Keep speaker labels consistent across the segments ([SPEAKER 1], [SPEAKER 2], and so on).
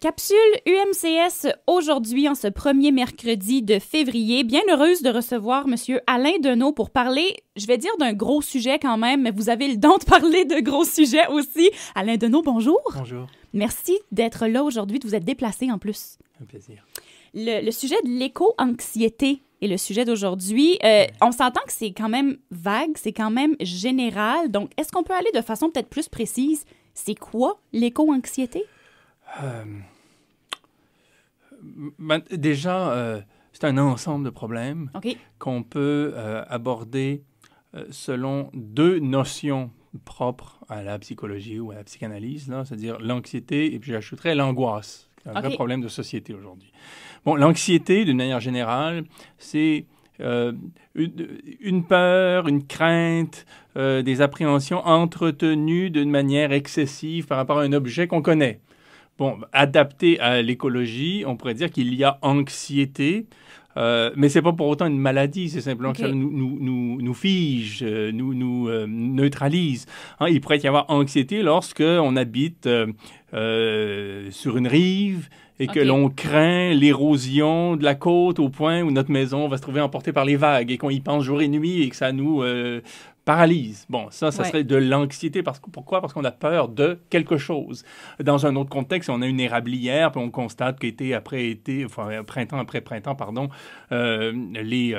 [SPEAKER 1] Capsule UMCS aujourd'hui, en ce premier mercredi de février. Bien heureuse de recevoir M. Alain Deneau pour parler, je vais dire d'un gros sujet quand même, mais vous avez le don de parler de gros sujets aussi. Alain Deneau, bonjour.
[SPEAKER 2] Bonjour.
[SPEAKER 1] Merci d'être là aujourd'hui, de vous être déplacé en plus.
[SPEAKER 2] Un plaisir.
[SPEAKER 1] Le sujet de l'éco-anxiété est le sujet d'aujourd'hui. On s'entend que c'est quand même vague, c'est quand même général. Donc, est-ce qu'on peut aller de façon peut-être plus précise? C'est quoi l'éco-anxiété?
[SPEAKER 2] Déjà, c'est un ensemble de problèmes qu'on peut aborder selon deux notions propres à la psychologie ou à la psychanalyse, là, c'est-à-dire l'anxiété et puis j'ajouterais l'angoisse. C'est un vrai problème de société aujourd'hui. Bon, l'anxiété, d'une manière générale, c'est une peur, une crainte, des appréhensions entretenues d'une manière excessive par rapport à un objet qu'on connaît. Bon, adapté à l'écologie, on pourrait dire qu'il y a anxiété, mais ce n'est pas pour autant une maladie, c'est simplement que ça nous fige, nous neutralise. Hein, il pourrait y avoir anxiété lorsque on habite sur une rive et que l'on craint l'érosion de la côte au point où notre maison va se trouver emportée par les vagues et qu'on y pense jour et nuit et que ça nous paralyse. Bon, ça serait de l'anxiété. Pourquoi? Parce qu'on a peur de quelque chose. Dans un autre contexte, on a une érablière, puis on constate qu'été après été, enfin, printemps après printemps, pardon, les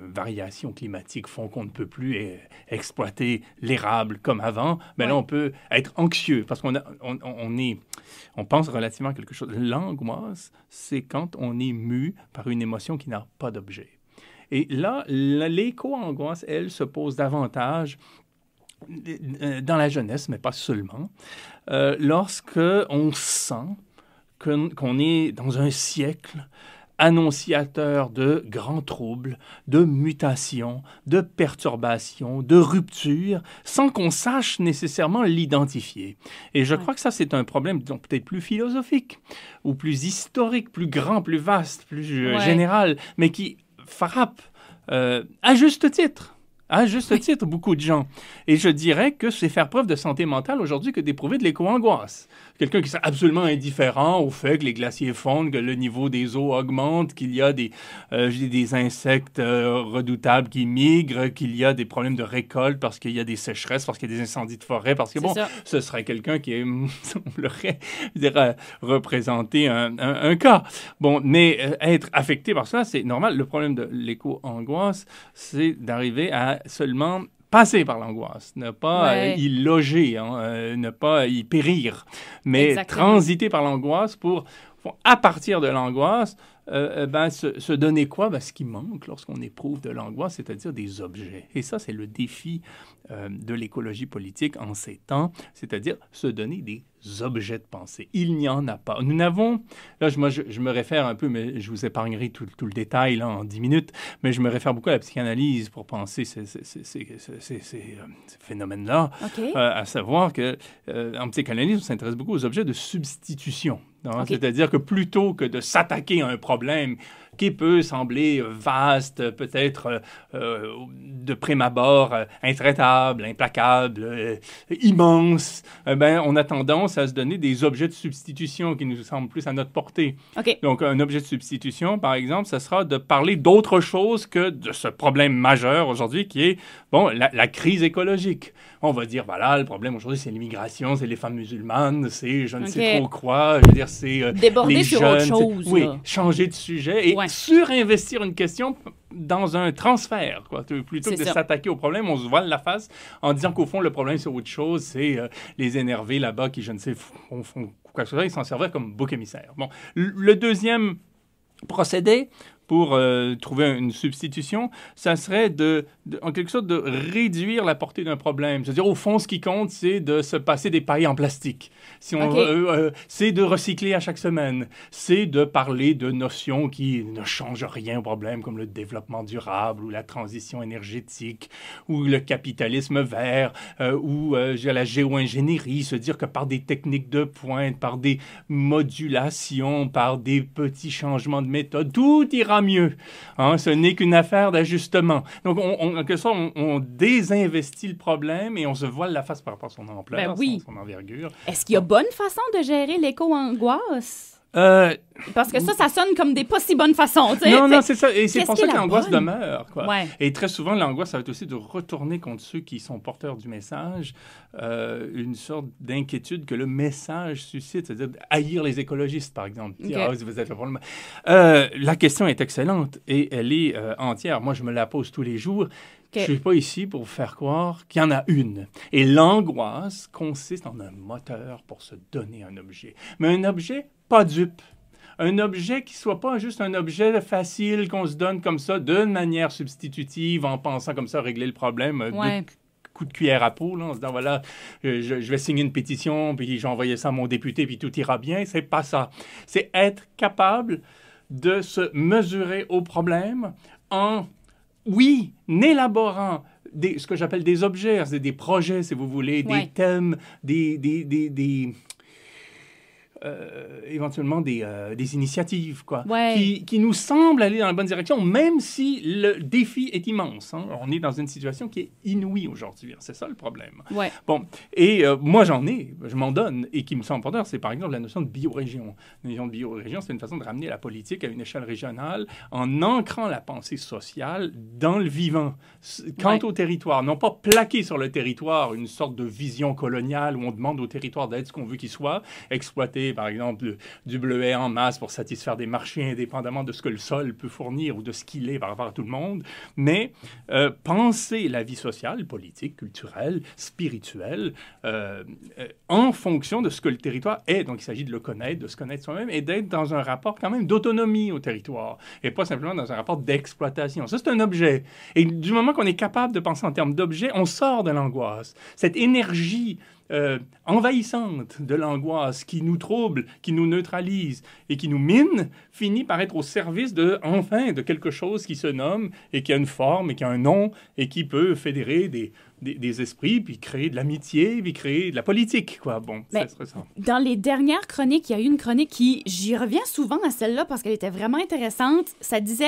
[SPEAKER 2] variations climatiques font qu'on ne peut plus exploiter l'érable comme avant. Mais là, on peut être anxieux parce qu'on pense relativement à quelque chose. L'angoisse, c'est quand on est mu par une émotion qui n'a pas d'objet. Et là, l'éco-angoisse, elle, se pose davantage dans la jeunesse, mais pas seulement, lorsqu'on sent qu'on est dans un siècle annonciateur de grands troubles, de mutations, de perturbations, de ruptures, sans qu'on sache nécessairement l'identifier. Et je crois que ça, c'est un problème peut-être plus philosophique, ou plus historique, plus grand, plus vaste, plus général, mais qui frappe à juste titre beaucoup de gens. Et je dirais que c'est faire preuve de santé mentale aujourd'hui que d'éprouver de l'éco-angoisse. Quelqu'un qui serait absolument indifférent au fait que les glaciers fondent, que le niveau des eaux augmente, qu'il y a des insectes redoutables qui migrent, qu'il y a des problèmes de récolte parce qu'il y a des sécheresses, parce qu'il y a des incendies de forêt, parce que ce serait quelqu'un qui semblerait représenter un cas. Bon, mais être affecté par ça, c'est normal. Le problème de l'éco-angoisse, c'est d'arriver à seulement passer par l'angoisse, ne pas y loger, ne pas y périr, mais transiter par l'angoisse pour, à partir de l'angoisse, se donner quoi? Ce qui manque lorsqu'on éprouve de l'angoisse, c'est-à-dire des objets. Et ça, c'est le défi de l'écologie politique en ces temps, c'est-à-dire se donner des objets de pensée. Il n'y en a pas. Nous n'avons, là, je me réfère un peu, mais je vous épargnerai tout le détail là, en 10 minutes, mais je me réfère beaucoup à la psychanalyse pour penser ces phénomènes-là, à savoir qu'en psychanalyse, on s'intéresse beaucoup aux objets de substitution. C'est-à-dire que plutôt que de s'attaquer à un problème qui peut sembler vaste, peut-être de prime abord intraitable, implacable, immense, on a tendance à se donner des objets de substitution qui nous semblent plus à notre portée. Donc, un objet de substitution, par exemple, ça sera de parler d'autre chose que de ce problème majeur aujourd'hui qui est, la crise écologique. On va dire, voilà, le problème aujourd'hui, c'est l'immigration, c'est les femmes musulmanes, c'est je ne sais trop quoi, je veux dire, c'est
[SPEAKER 1] déborder
[SPEAKER 2] les
[SPEAKER 1] sur
[SPEAKER 2] jeunes.
[SPEAKER 1] autre chose.
[SPEAKER 2] Oui, changer de sujet et surinvestir une question dans un transfert, quoi. Plutôt que de s'attaquer au problème, on se voile la face en disant qu'au fond, le problème, c'est autre chose, c'est les énervés là-bas qui, je ne sais, font quoi que ce soit, ils s'en servaient comme bouc émissaire. Bon, le deuxième procédé pour trouver une substitution, ça serait en quelque sorte de réduire la portée d'un problème. C'est-à-dire, au fond, ce qui compte, c'est de se passer des pailles en plastique. Si on c'est de recycler à chaque semaine. C'est de parler de notions qui ne changent rien au problème, comme le développement durable ou la transition énergétique ou le capitalisme vert ou la géo-ingénierie. Se dire que par des techniques de pointe, par des modulations, par des petits changements de méthode, tout ira ira mieux. Hein, ce n'est qu'une affaire d'ajustement. Donc, en quelque sorte, on désinvestit le problème et on se voile la face par rapport à son ampleur, son envergure.
[SPEAKER 1] Est-ce qu'il y a bonne façon de gérer l'éco-angoisse? Parce que ça sonne comme des pas si bonnes façons.
[SPEAKER 2] Non, c'est ça. Et c'est pour ça que l'angoisse demeure.
[SPEAKER 1] Ouais.
[SPEAKER 2] Et très souvent, l'angoisse, ça va être aussi de retourner contre ceux qui sont porteurs du message une sorte d'inquiétude que le message suscite, c'est-à-dire haïr les écologistes, par exemple. Dire, vous êtes le problème. La question est excellente et elle est entière. Moi, je me la pose tous les jours. Je ne suis pas ici pour vous faire croire qu'il y en a une. Et l'angoisse consiste en un moteur pour se donner un objet. Mais un objet pas dupe. Un objet qui ne soit pas juste un objet facile qu'on se donne comme ça, d'une manière substitutive, en pensant comme ça régler le problème de coup de cuillère à peau, là, en se disant, voilà, je vais signer une pétition, puis je vais envoyer ça à mon député, puis tout ira bien. C'est pas ça. C'est être capable de se mesurer au problème en... Oui, élaborant ce que j'appelle des objets, c'est des projets, si vous voulez, des thèmes, éventuellement des initiatives, quoi, qui nous semblent aller dans la bonne direction, même si le défi est immense. Hein. On est dans une situation qui est inouïe aujourd'hui. C'est ça le problème.
[SPEAKER 1] Ouais.
[SPEAKER 2] Bon, et moi, je m'en donne, et qui me semble important, c'est par exemple la notion de biorégion. La notion de biorégion, c'est une façon de ramener la politique à une échelle régionale en ancrant la pensée sociale dans le vivant. Quant au territoire, non pas plaquer sur le territoire une sorte de vision coloniale où on demande au territoire d'être ce qu'on veut qu'il soit, exploiter par exemple du bleuet en masse pour satisfaire des marchés indépendamment de ce que le sol peut fournir ou de ce qu'il est par rapport à tout le monde, mais penser la vie sociale, politique, culturelle, spirituelle, en fonction de ce que le territoire est. Donc, il s'agit de le connaître, de se connaître soi-même et d'être dans un rapport quand même d'autonomie au territoire et pas simplement dans un rapport d'exploitation. Ça, c'est un objet. Et du moment qu'on est capable de penser en termes d'objet, on sort de l'angoisse. Cette énergie envahissante de l'angoisse qui nous trouble, qui nous neutralise et qui nous mine, finit par être au service de quelque chose qui se nomme et qui a une forme et qui a un nom et qui peut fédérer des esprits, puis créer de l'amitié, puis créer de la politique, quoi. Bon, ça serait ça.
[SPEAKER 1] Dans les dernières chroniques, il y a eu une chronique j'y reviens souvent à celle-là parce qu'elle était vraiment intéressante. Ça disait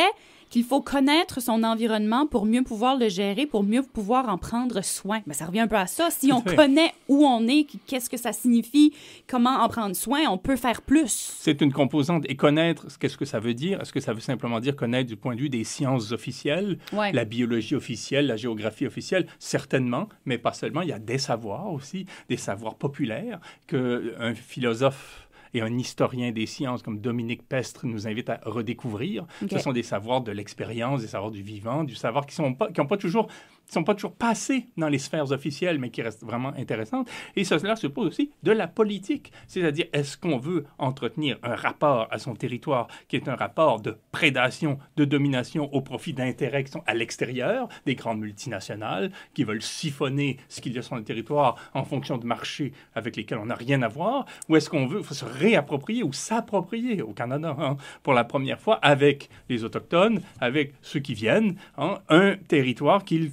[SPEAKER 1] qu'il faut connaître son environnement pour mieux pouvoir le gérer, pour mieux pouvoir en prendre soin. Mais ça revient un peu à ça. Si on connaît où on est, qu'est-ce que ça signifie, comment en prendre soin, on peut faire plus.
[SPEAKER 2] C'est une composante. Et connaître, qu'est-ce que ça veut dire? Est-ce que ça veut simplement dire connaître du point de vue des sciences officielles, la biologie officielle, la géographie officielle? Certainement, mais pas seulement. Il y a des savoirs aussi, des savoirs populaires qu'un philosophe et un historien des sciences comme Dominique Pestre nous invite à redécouvrir. Ce sont des savoirs de l'expérience, des savoirs du vivant, du savoir qui sont pas toujours passés dans les sphères officielles, mais qui restent vraiment intéressantes. Et cela suppose aussi de la politique. C'est-à-dire, est-ce qu'on veut entretenir un rapport à son territoire qui est un rapport de prédation, de domination au profit d'intérêts qui sont à l'extérieur, des grandes multinationales qui veulent siphonner ce qu'il y a sur le territoire en fonction de marchés avec lesquels on n'a rien à voir, ou est-ce qu'on veut se réapproprier ou s'approprier au Canada, pour la première fois, avec les Autochtones, avec ceux qui viennent, un territoire qu'il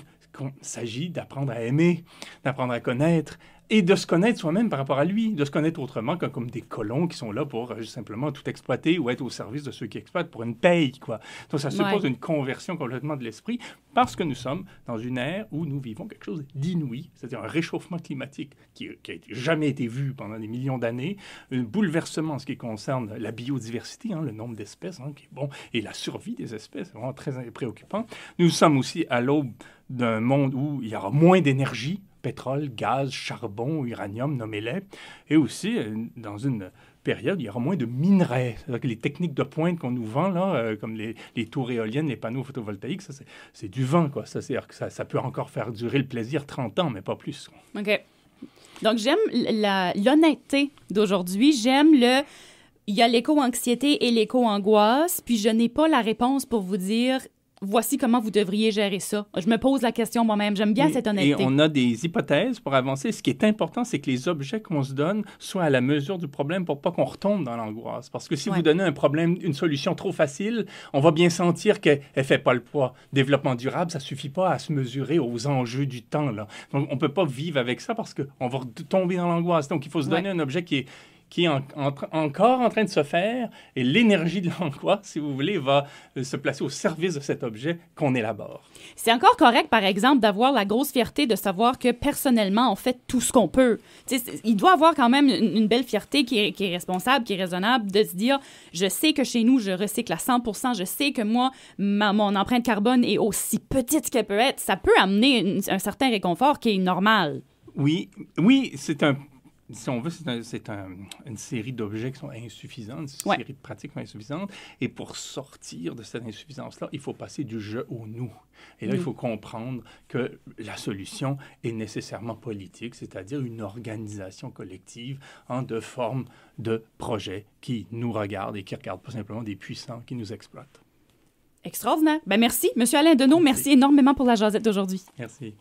[SPEAKER 2] s'agit d'apprendre à aimer, d'apprendre à connaître et de se connaître soi-même par rapport à lui, de se connaître autrement que comme des colons qui sont là pour simplement tout exploiter ou être au service de ceux qui exploitent pour une paye, quoi. Donc, ça suppose une conversion complètement de l'esprit parce que nous sommes dans une ère où nous vivons quelque chose d'inouï, c'est-à-dire un réchauffement climatique qui a jamais été vu pendant des millions d'années, un bouleversement en ce qui concerne la biodiversité, le nombre d'espèces, qui est bon, et la survie des espèces, c'est vraiment très préoccupant. Nous sommes aussi à l'aube d'un monde où il y aura moins d'énergie, pétrole, gaz, charbon, uranium, nommez-les, et aussi dans une période, il y aura moins de minerais. C'est-à-dire que les techniques de pointe qu'on nous vend, là, comme les tours éoliennes, les panneaux photovoltaïques, ça, c'est du vent, quoi. Ça, c'est-à-dire que ça peut encore faire durer le plaisir 30 ans, mais pas plus.
[SPEAKER 1] OK. Donc, j'aime l'honnêteté d'aujourd'hui. J'aime il y a l'éco-anxiété et l'éco-angoisse, puis je n'ai pas la réponse pour vous dire voici comment vous devriez gérer ça. Je me pose la question moi-même. J'aime bien cette honnêteté.
[SPEAKER 2] Et on a des hypothèses pour avancer. Ce qui est important, c'est que les objets qu'on se donne soient à la mesure du problème pour pas qu'on retombe dans l'angoisse. Parce que si vous donnez un problème, une solution trop facile, on va bien sentir qu'elle ne fait pas le poids. Développement durable, ça suffit pas à se mesurer aux enjeux du temps, là. Donc, on peut pas vivre avec ça parce qu'on va tomber dans l'angoisse. Donc, il faut se donner un objet qui qui est encore en train de se faire, et l'énergie de l'emploi, si vous voulez, va se placer au service de cet objet qu'on élabore.
[SPEAKER 1] C'est encore correct, par exemple, d'avoir la grosse fierté de savoir que personnellement, on fait tout ce qu'on peut. Il doit avoir quand même une belle fierté qui est responsable, qui est raisonnable, de se dire, je sais que chez nous, je recycle à 100%, je sais que moi, mon empreinte carbone est aussi petite qu'elle peut être. Ça peut amener un certain réconfort qui est normal.
[SPEAKER 2] Oui, si on veut, c'est une série d'objets qui sont insuffisants, une série de pratiques qui sont insuffisantes. Et pour sortir de cette insuffisance-là, il faut passer du je au nous. Et là, il faut comprendre que la solution est nécessairement politique, c'est-à-dire une organisation collective de formes de projets qui nous regardent et qui ne regardent pas simplement des puissants qui nous exploitent.
[SPEAKER 1] Extraordinaire. Merci, M. Alain Deneau. Merci énormément pour la jasette d'aujourd'hui.
[SPEAKER 2] Merci.